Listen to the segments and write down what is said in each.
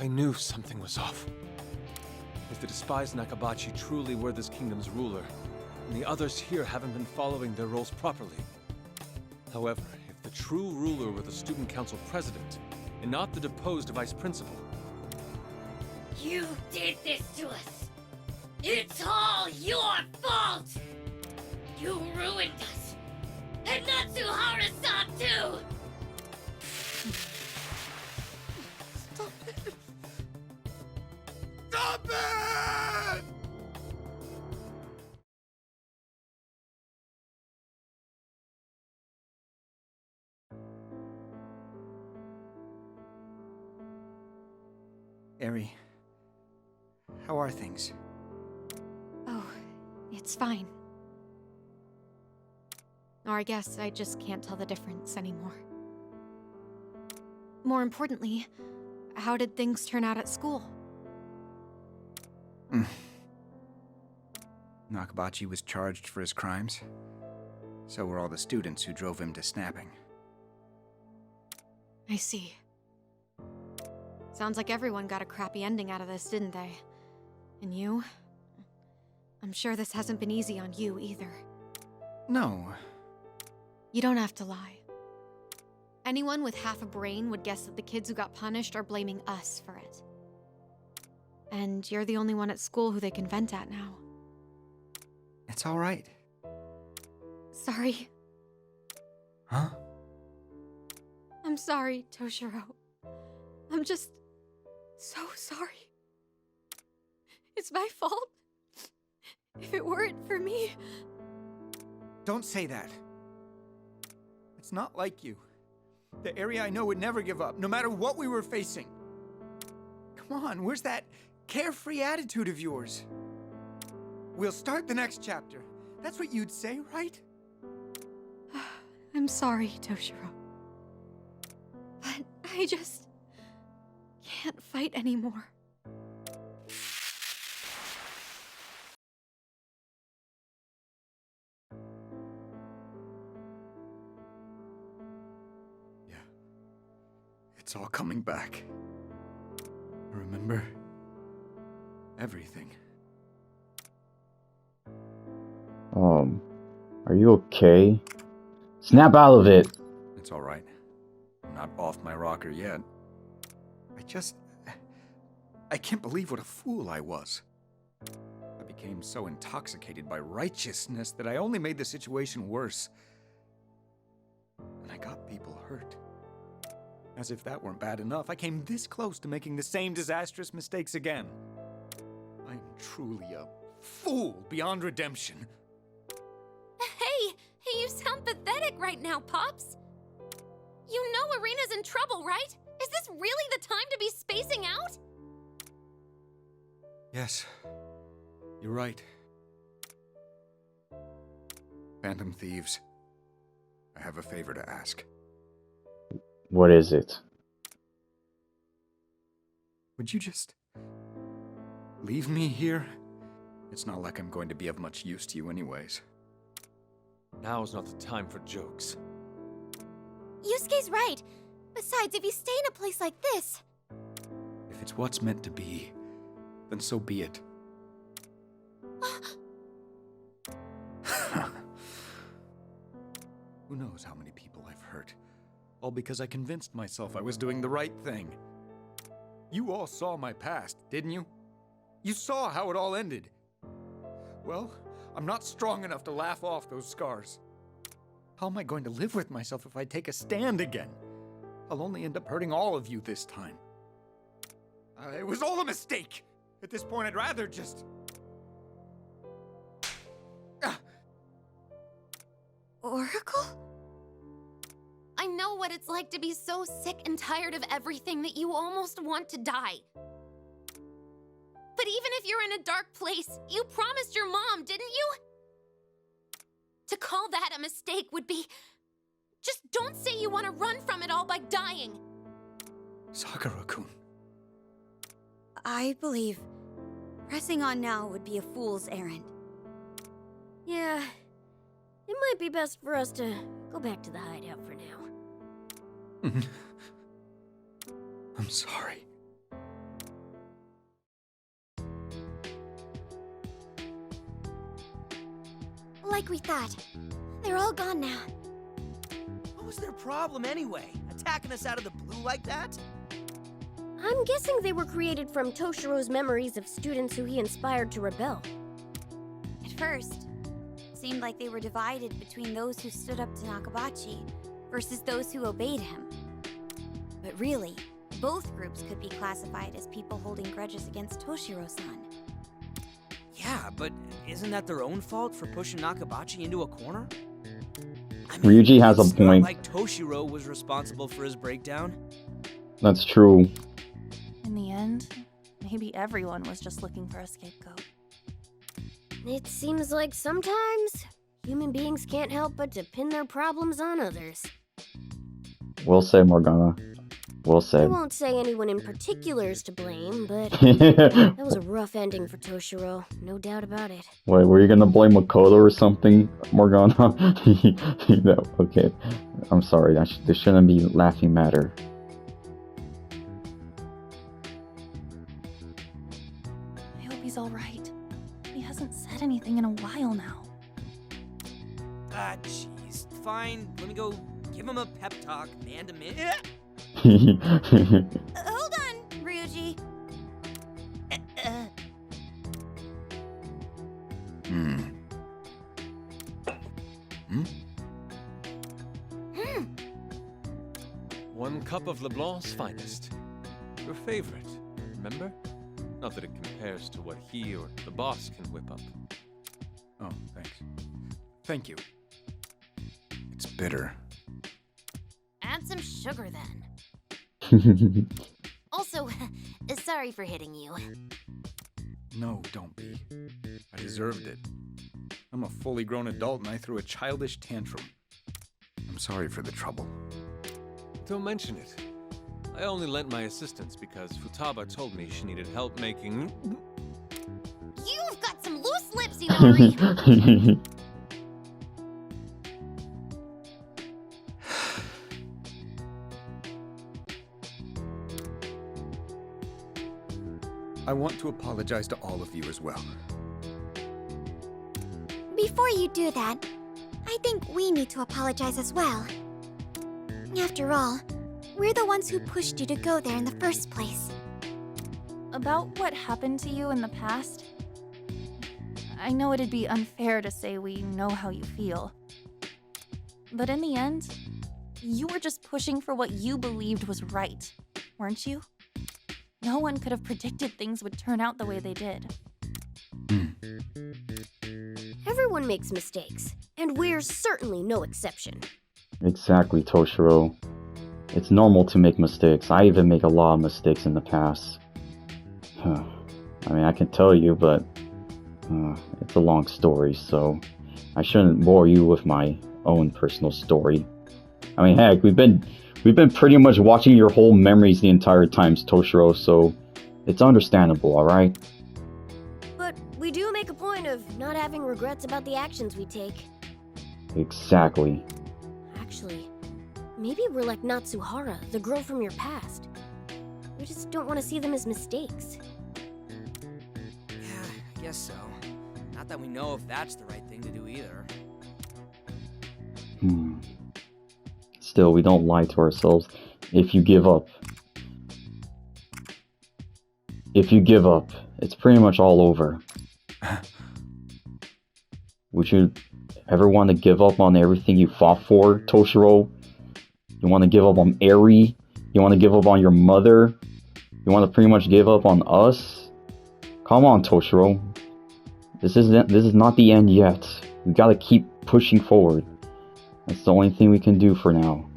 I knew something was off. If the despised Nakabachi truly were this kingdom's ruler, and the others here haven't been following their roles properly. However, if the true ruler were the student council president, and not the deposed vice principal... You did this to us! It's all your fault! You ruined us! And Natsuhara-san too! Stop it! Stop it! Eri, how are things? Oh, it's fine. Or I guess I just can't tell the difference anymore. More importantly, how did things turn out at school? Nakabachi was charged for his crimes. So were all the students who drove him to snapping. I see. Sounds like everyone got a crappy ending out of this, didn't they? And you? I'm sure this hasn't been easy on you either. No. You don't have to lie. Anyone with half a brain would guess that the kids who got punished are blaming us for it. And you're the only one at school who they can vent at now. It's all right. Sorry. Huh? I'm sorry, Toshiro. I'm just so sorry. It's my fault. If it weren't for me... Don't say that. It's not like you. The area I know would never give up, no matter what we were facing. Come on, where's that carefree attitude of yours? We'll start the next chapter. That's what you'd say, right? I'm sorry, Toshiro. But I just... can't fight anymore. Yeah. It's all coming back. Remember? Everything. Are you okay? Snap out of it! It's all right. I'm not off my rocker yet. I can't believe what a fool I was. I became so intoxicated by righteousness that I only made the situation worse. And I got people hurt. As if that weren't bad enough, I came this close to making the same disastrous mistakes again. I'm truly a fool beyond redemption. Hey, you sound pathetic right now, Pops. You know Arena's in trouble, right? Is this really the time to be spacing out? Yes, you're right. Phantom Thieves, I have a favor to ask. What is it? Would you just leave me here? It's not like I'm going to be of much use to you anyways. Now's not the time for jokes. Yusuke's right. Besides, if you stay in a place like this... If it's what's meant to be, then so be it. Who knows how many people I've hurt? All because I convinced myself I was doing the right thing. You all saw my past, didn't you? You saw how it all ended. Well, I'm not strong enough to laugh off those scars. How am I going to live with myself if I take a stand again? I'll only end up hurting all of you this time. It was all a mistake. At this point, I'd rather just... Oracle? I know what it's like to be so sick and tired of everything that you almost want to die. But even if you're in a dark place, you promised your mom, didn't you? To call that a mistake would be... Just don't say you want to run from it all by dying. Sakura-kun. I believe pressing on now would be a fool's errand. Yeah, it might be best for us to go back to the hideout for now. I'm sorry. like we thought. They're all gone now. What was their problem anyway? Attacking us out of the blue like that? I'm guessing they were created from Toshiro's memories of students who he inspired to rebel. At first, it seemed like they were divided between those who stood up to Nakabachi versus those who obeyed him. But really, both groups could be classified as people holding grudges against Toshiro-san. Yeah, but isn't that their own fault for pushing Nakabachi into a corner? I Ryuji has a it's point. Not like Toshiro was responsible for his breakdown. That's true. In the end, maybe everyone was just looking for a scapegoat. It seems like sometimes human beings can't help but to pin their problems on others. Well said, Morgana. Well I said. won't say anyone in particular is to blame, but that was a rough ending for Toshiro, no doubt about it. Wait, were you gonna blame Makoto or something, Morgana? No, okay. I'm sorry, this shouldn't be laughing matter. I hope he's alright. He hasn't said anything in a while now. Ah, jeez. Fine, let me go give him a pep talk, man to man. Hold on, Ryuji. One cup of Leblanc's finest. Your favorite, remember? Not that it compares to what he or the boss can whip up. Oh, thanks. Thank you. It's bitter. Add some sugar then. Also, sorry for hitting you. No, don't be. I deserved it. I'm a fully grown adult and I threw a childish tantrum. I'm sorry for the trouble. Don't mention it. I only lent my assistance because Futaba told me she needed help making... You've got some loose lips, Inori! I want to apologize to all of you as well. Before you do that, I think we need to apologize as well. After all, we're the ones who pushed you to go there in the first place. About what happened to you in the past, I know it'd be unfair to say we know how you feel. But in the end, you were just pushing for what you believed was right, weren't you? No one could have predicted things would turn out the way they did. Everyone makes mistakes, and we're certainly no exception. Exactly, Toshiro. It's normal to make mistakes. I even make a lot of mistakes in the past. I mean, I can tell you, but it's a long story, so I shouldn't bore you with my own personal story. I mean, heck, we've been pretty much watching your whole memories the entire time, Toshiro, so it's understandable, alright? But we do make a point of not having regrets about the actions we take. Exactly. Actually, maybe we're like Natsuhara, the girl from your past. We just don't want to see them as mistakes. Yeah, I guess so. Not that we know if that's the right thing to do either. Still, we don't lie to ourselves. If you give up, it's pretty much all over. Would you ever want to give up on everything you fought for, Toshiro? You want to give up on Eri? You want to give up on your mother? You want to pretty much give up on us? Come on, Toshiro. This is not the end yet. We gotta keep pushing forward. That's the only thing we can do for now.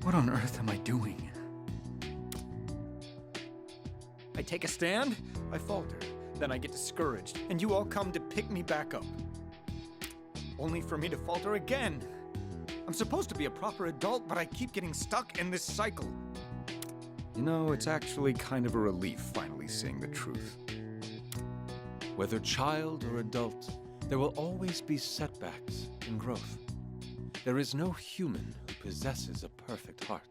What on earth am I doing? I take a stand, I falter, then I get discouraged, and you all come to pick me back up. Only for me to falter again. I'm supposed to be a proper adult, but I keep getting stuck in this cycle. You know, it's actually kind of a relief finally seeing the truth. Whether child or adult, there will always be setbacks in growth. There is no human who possesses a perfect heart.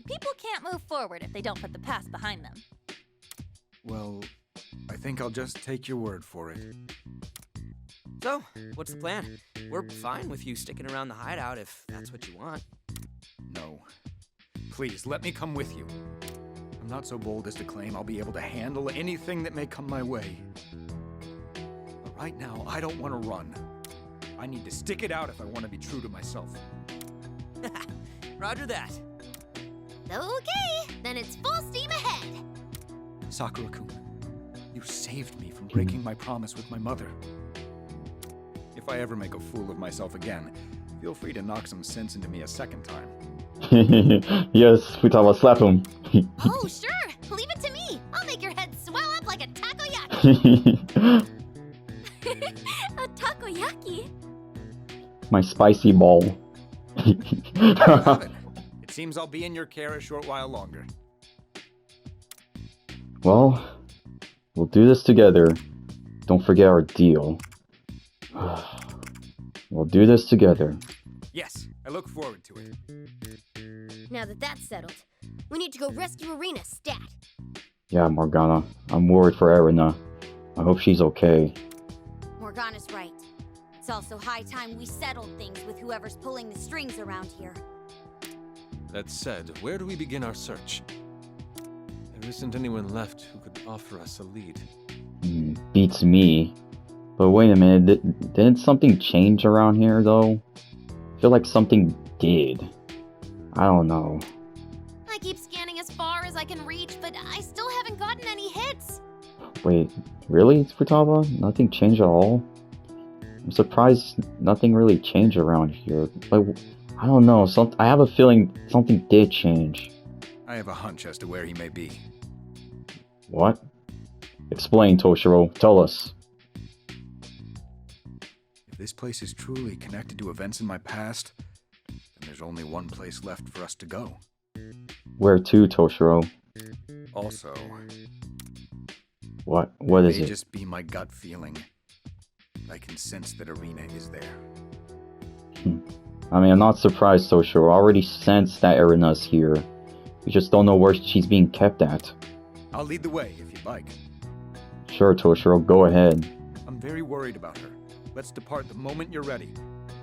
People can't move forward if they don't put the past behind them. Well, I think I'll just take your word for it. So, what's the plan? We're fine with you sticking around the hideout if that's what you want. No. Please, let me come with you. I'm not so bold as to claim I'll be able to handle anything that may come my way. But right now, I don't want to run. I need to stick it out if I want to be true to myself. Roger that. Okay, then it's full steam ahead. Sakura-kun, you saved me from breaking my promise with my mother. If I ever make a fool of myself again, feel free to knock some sense into me a second time. Yes, Futaba, slap him. Oh, sure. Leave it to me. I'll make your head swell up like a takoyaki. A takoyaki? My spicy ball. There you have it. It seems I'll be in your care a short while longer. Well, we'll do this together. Don't forget our deal. We'll do this together. Yes, I look forward to it. Now that that's settled, we need to go rescue Arena stat. Yeah, Morgana. I'm worried for Erina. I hope she's okay. Morgana's right. It's also high time we settled things with whoever's pulling the strings around here. That said, where do we begin our search? There isn't anyone left who could offer us a lead. Beats me. But wait a minute, didn't something change around here though? I feel like something did. I don't know. I keep scanning as far as I can reach, but I still haven't gotten any hits. Wait, really, Futaba? Nothing changed at all? I'm surprised nothing really changed around here. Like, I don't know, I have a feeling something did change. I have a hunch as to where he may be. What? Explain, Toshiro. Tell us. If this place is truly connected to events in my past, then there's only one place left for us to go. Where to, Toshiro? Also, What it is may it? just be my gut feeling. I can sense that Arena is there. I mean, I'm not surprised, Toshiro. I already sensed that Erina's here. We just don't know where she's being kept at. I'll lead the way if you'd like. Sure, Toshiro, go ahead. I'm very worried about her. Let's depart the moment you're ready.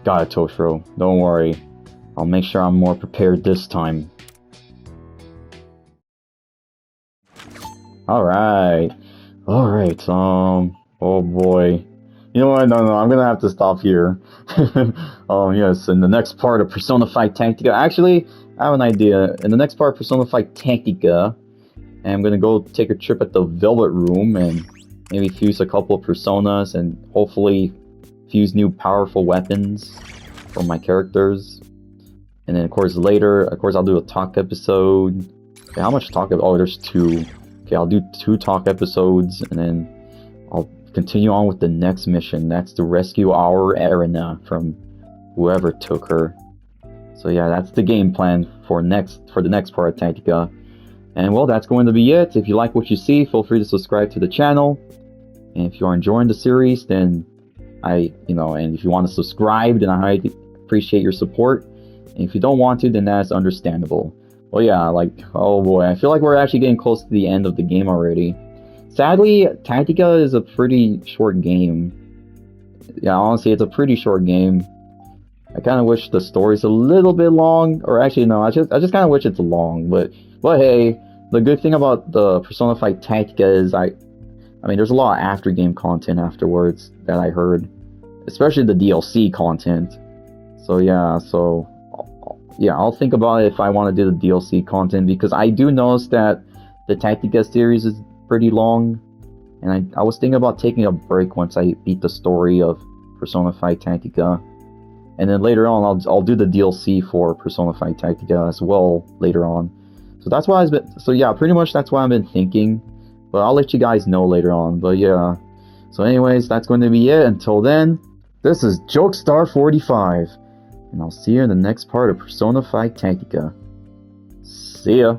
Got it, Toshiro. Don't worry. I'll make sure I'm more prepared this time. Alright. Alright, oh boy. You know what? No, I'm gonna have to stop here. Yes, in the next part of Persona 5 Tactica. Actually, I have an idea. In the next part of Persona 5 Tactica, I'm gonna go take a trip at the Velvet Room and maybe fuse a couple of personas and hopefully fuse new powerful weapons for my characters. And then, of course, later, I'll do a talk episode. Okay, how much talk? Oh, there's 2. Okay, I'll do 2 talk episodes, and then I'll continue on with the next mission. That's to rescue our Erina from whoever took her. So yeah, that's the game plan for the next part of Tactica. And well, that's going to be it. If you like what you see, feel free to subscribe to the channel. And if you are enjoying the series, then and if you want to subscribe, then I highly appreciate your support. And if you don't want to, then that's understandable. Well, yeah, oh boy, I feel like we're actually getting close to the end of the game already. Sadly, Tactica is a pretty short game. Yeah, honestly, it's a pretty short game. I kind of wish the story's a little bit long, or actually, no, I just kind of wish it's long. But hey, the good thing about the Persona 5 Tactica is I mean, there's a lot of after-game content afterwards that I heard, especially the DLC content. So yeah, I'll think about it if I want to do the DLC content, because I do notice that the Tactica series is pretty long, and I was thinking about taking a break once I beat the story of Persona 5 Tactica, and then later on I'll do the DLC for Persona 5 Tactica as well later on. So that's why pretty much that's what I've been thinking, but I'll let you guys know later on. But yeah, so anyways, that's going to be it. Until then, this is Jokestar45, and I'll see you in the next part of Persona 5 Tactica. See ya!